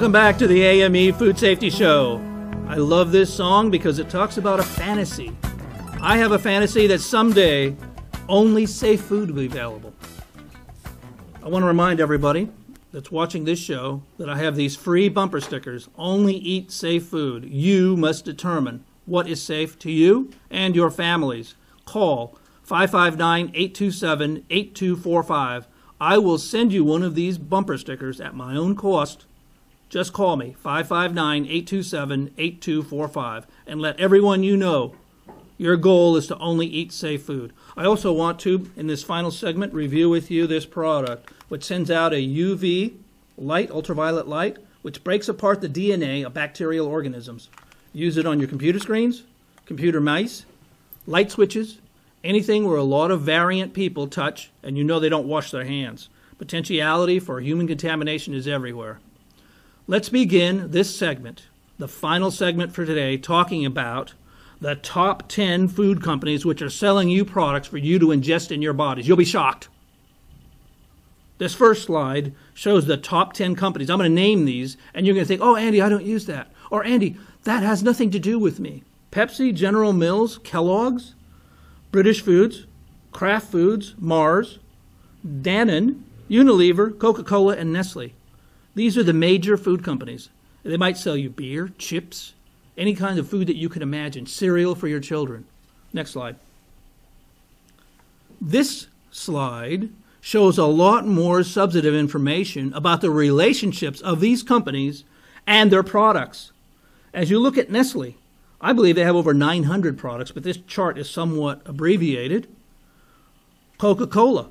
Welcome back to the AME Food Safety Show. I love this song because it talks about a fantasy. I have a fantasy that someday only safe food will be available. I want to remind everybody that's watching this show that I have these free bumper stickers. Only eat safe food. You must determine what is safe to you and your families. Call 559-827-8245. I will send you one of these bumper stickers at my own cost. Just call me, 559-827-8245, and let everyone you know your goal is to only eat safe food. I also want to, in this final segment, review with you this product, which sends out a UV light, ultraviolet light, which breaks apart the DNA of bacterial organisms. Use it on your computer screens, computer mice, light switches, anything where a lot of variant people touch and you know they don't wash their hands. Potentiality for human contamination is everywhere. Let's begin this segment, the final segment for today, talking about the top 10 food companies which are selling you products for you to ingest in your bodies. You'll be shocked. This first slide shows the top 10 companies. I'm going to name these, and you're going to think, oh, Andy, I don't use that. Or, Andy, that has nothing to do with me. Pepsi, General Mills, Kellogg's, British Foods, Kraft Foods, Mars, Danone, Unilever, Coca-Cola, and Nestle. These are the major food companies. They might sell you beer, chips, any kind of food that you can imagine, cereal for your children. Next slide. This slide shows a lot more substantive information about the relationships of these companies and their products. As you look at Nestle, I believe they have over 900 products, but this chart is somewhat abbreviated. Coca-Cola.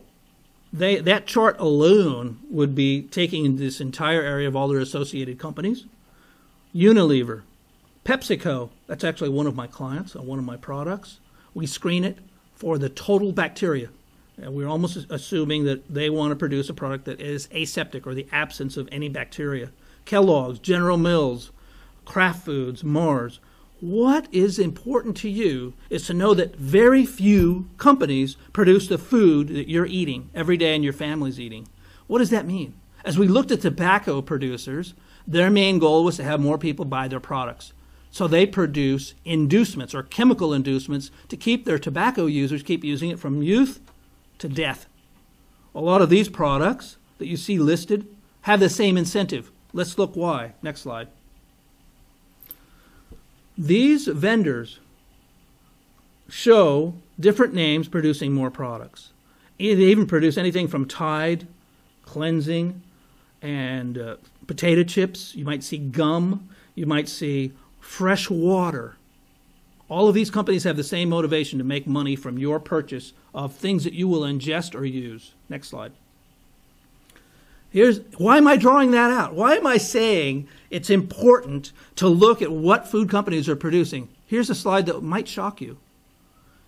That chart alone would be taking this entire area of all their associated companies. Unilever, PepsiCo, that's actually one of my clients on one of my products. We screen it for the total bacteria. And we're almost assuming that they want to produce a product that is aseptic or the absence of any bacteria. Kellogg's, General Mills, Kraft Foods, Mars. What is important to you is to know that very few companies produce the food that you're eating every day and your family's eating. What does that mean? As we looked at tobacco producers, their main goal was to have more people buy their products. So they produce inducements or chemical inducements to keep their tobacco users keep using it from youth to death. A lot of these products that you see listed have the same incentive. Let's look why. Next slide. These vendors show different names producing more products. They even produce anything from Tide, cleansing, and potato chips. You might see gum. You might see fresh water. All of these companies have the same motivation to make money from your purchase of things that you will ingest or use. Next slide. Why am I drawing that out? Why am I saying it's important to look at what food companies are producing? Here's a slide that might shock you.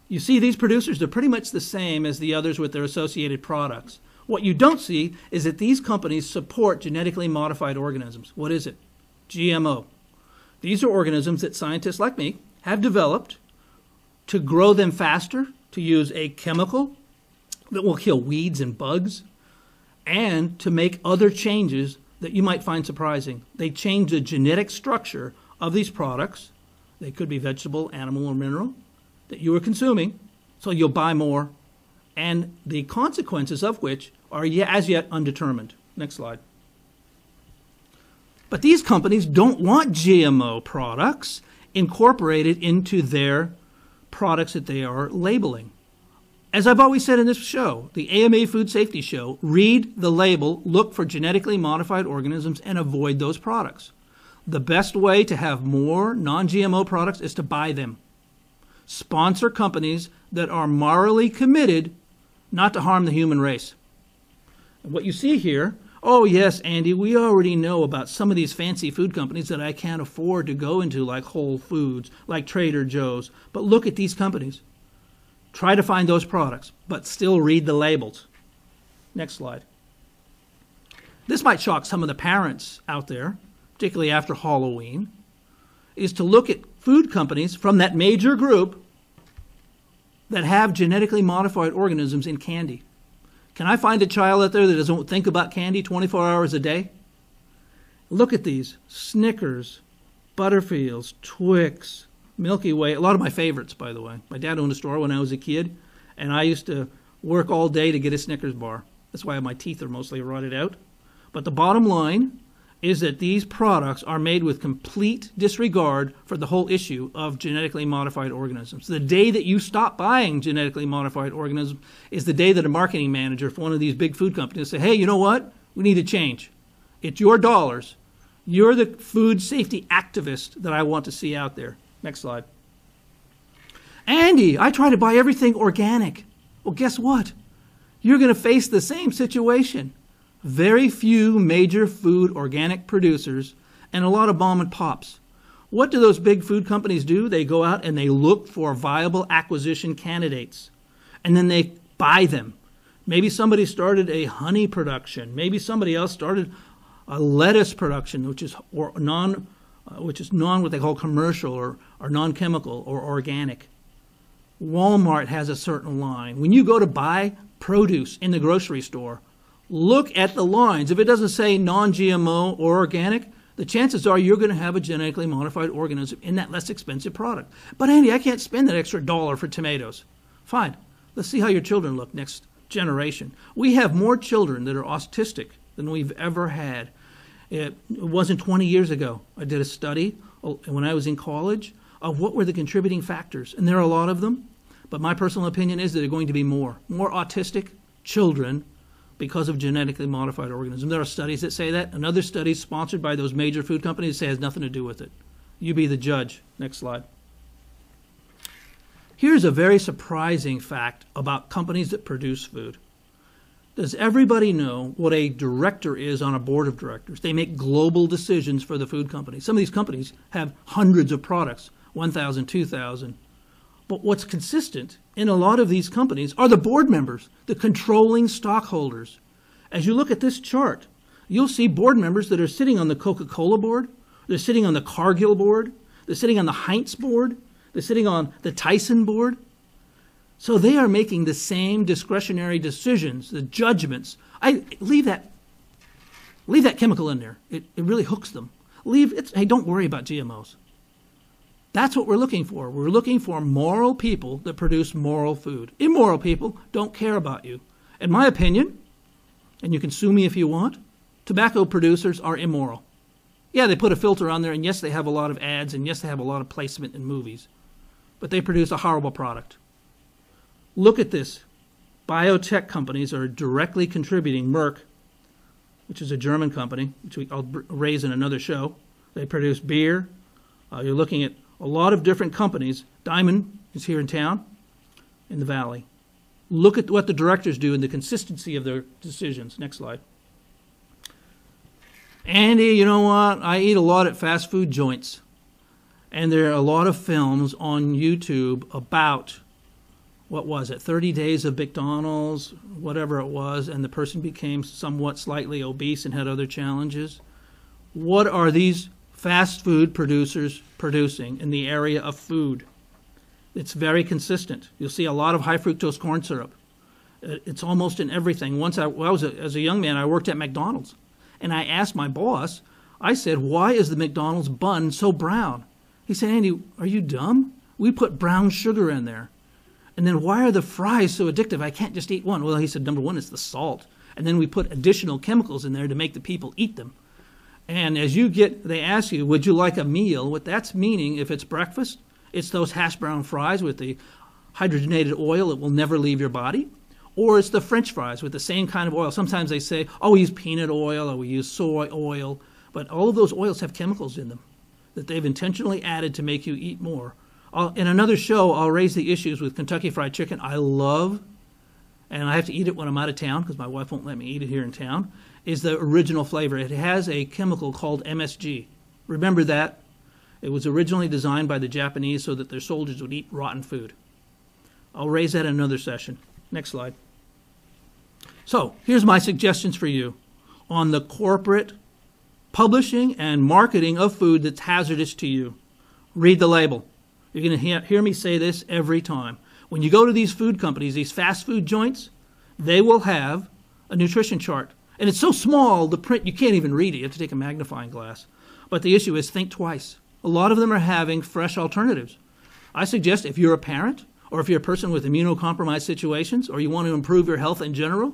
You see these producers, they're pretty much the same as the others with their associated products. What you don't see is that these companies support genetically modified organisms. What is it? GMO. These are organisms that scientists like me have developed to grow them faster, to use a chemical that will kill weeds and bugs, and to make other changes that you might find surprising. They change the genetic structure of these products. They could be vegetable, animal, or mineral that you are consuming, so you'll buy more, and the consequences of which are as yet undetermined. Next slide. But these companies don't want GMO products incorporated into their products that they are labeling. As I've always said in this show, the AMA Food Safety Show, read the label, look for genetically modified organisms, and avoid those products. The best way to have more non-GMO products is to buy them. Sponsor companies that are morally committed not to harm the human race. And what you see here, oh yes, Andy, we already know about some of these fancy food companies that I can't afford to go into, like Whole Foods, like Trader Joe's. But look at these companies. Try to find those products, but still read the labels. Next slide. This might shock some of the parents out there, particularly after Halloween, is to look at food companies from that major group that have genetically modified organisms in candy. Can I find a child out there that doesn't think about candy 24 hours a day? Look at these. Snickers, Butterfields, Twix, Milky Way. A lot of my favorites, by the way. My dad owned a store when I was a kid, and I used to work all day to get a Snickers bar. That's why my teeth are mostly rotted out. But the bottom line is that these products are made with complete disregard for the whole issue of genetically modified organisms. The day that you stop buying genetically modified organisms is the day that a marketing manager for one of these big food companies say, hey, you know what? We need to change. It's your dollars. You're the food safety activist that I want to see out there. Next slide. Andy, I try to buy everything organic. Well, guess what? You're going to face the same situation. Very few major food organic producers and a lot of mom and pops. What do those big food companies do? They go out and they look for viable acquisition candidates, and then they buy them. Maybe somebody started a honey production. Maybe somebody else started a lettuce production, which is non what they call commercial or non-chemical or organic. Walmart has a certain line. When you go to buy produce in the grocery store, look at the lines. If it doesn't say non-GMO or organic, the chances are you're going to have a genetically modified organism in that less expensive product. But Andy, I can't spend that extra $1 for tomatoes. Fine. Let's see how your children look next generation. We have more children that are autistic than we've ever had. It wasn't 20 years ago. I did a study when I was in college of what were the contributing factors. And there are a lot of them. But my personal opinion is that there are going to be more autistic children because of genetically modified organisms. There are studies that say that, and other studies sponsored by those major food companies say it has nothing to do with it. You be the judge. Next slide. Here's a very surprising fact about companies that produce food. Does everybody know what a director is on a board of directors? They make global decisions for the food company. Some of these companies have hundreds of products, 1,000, 2,000. But what's consistent in a lot of these companies are the board members, the controlling stockholders. As you look at this chart, you'll see board members that are sitting on the Coca-Cola board, they're sitting on the Cargill board, they're sitting on the Heinz board, they're sitting on the Tyson board. So they are making the same discretionary decisions, the judgments. Leave that chemical in there. It really hooks them. Hey, don't worry about GMOs. That's what we're looking for. We're looking for moral people that produce moral food. Immoral people don't care about you. In my opinion, and you can sue me if you want, tobacco producers are immoral. Yeah, they put a filter on there, and yes, they have a lot of ads, and yes, they have a lot of placement in movies. But they produce a horrible product. Look at this. Biotech companies are directly contributing. Merck, which is a German company, which I'll raise in another show. They produce beer. You're looking at a lot of different companies. Diamond is here in town, in the valley. Look at what the directors do and the consistency of their decisions. Next slide. Andy, you know what? I eat a lot at fast food joints. And there are a lot of films on YouTube about, 30 days of McDonald's, whatever it was, and the person became somewhat slightly obese and had other challenges. What are these fast food producers producing in the area of food? It's very consistent. You'll see a lot of high fructose corn syrup. It's almost in everything. Once as a young man, I worked at McDonald's, and I asked my boss, I said, why is the McDonald's bun so brown? He said, Andy, are you dumb? We put brown sugar in there. And then why are the fries so addictive? I can't just eat one. Well, he said, number one, it's the salt. And then we put additional chemicals in there to make the people eat them. And as they ask you, would you like a meal? What that's meaning, if it's breakfast, it's those hash brown fries with the hydrogenated oil that will never leave your body. Or it's the French fries with the same kind of oil. Sometimes they say, oh, we use peanut oil or we use soy oil. But all of those oils have chemicals in them that they've intentionally added to make you eat more. In another show, I'll raise the issues with Kentucky Fried Chicken. I love, and I have to eat it when I'm out of town because my wife won't let me eat it here in town, is the original flavor. It has a chemical called MSG. Remember that? It was originally designed by the Japanese so that their soldiers would eat rotten food. I'll raise that in another session. Next slide. So here's my suggestions for you on the corporate publishing and marketing of food that's hazardous to you. Read the label. You're going to hear me say this every time. When you go to these food companies, these fast food joints, they will have a nutrition chart. And it's so small, the print, you can't even read it. You have to take a magnifying glass. But the issue is think twice. A lot of them are having fresh alternatives. I suggest if you're a parent or if you're a person with immunocompromised situations or you want to improve your health in general,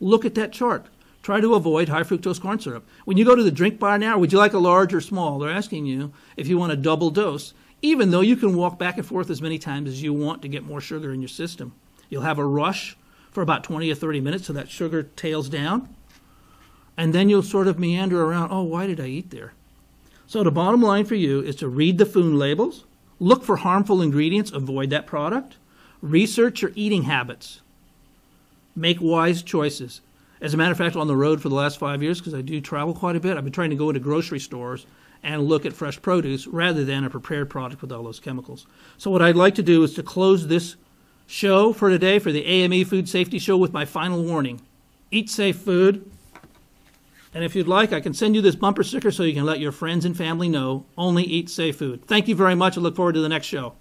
look at that chart. Try to avoid high fructose corn syrup. When you go to the drink bar now, would you like a large or small? They're asking you if you want a double dose, even though you can walk back and forth as many times as you want to get more sugar in your system. You'll have a rush for about 20 or 30 minutes so that sugar tails down. And then you'll sort of meander around, oh, why did I eat there? So the bottom line for you is to read the food labels, look for harmful ingredients, avoid that product, research your eating habits, make wise choices. As a matter of fact, on the road for the last 5 years, because I do travel quite a bit, I've been trying to go into grocery stores and look at fresh produce rather than a prepared product with all those chemicals. So what I'd like to do is to close this show for today, for the AME Food Safety Show, with my final warning. Eat safe food. And if you'd like, I can send you this bumper sticker so you can let your friends and family know only eat safe food. Thank you very much. I look forward to the next show.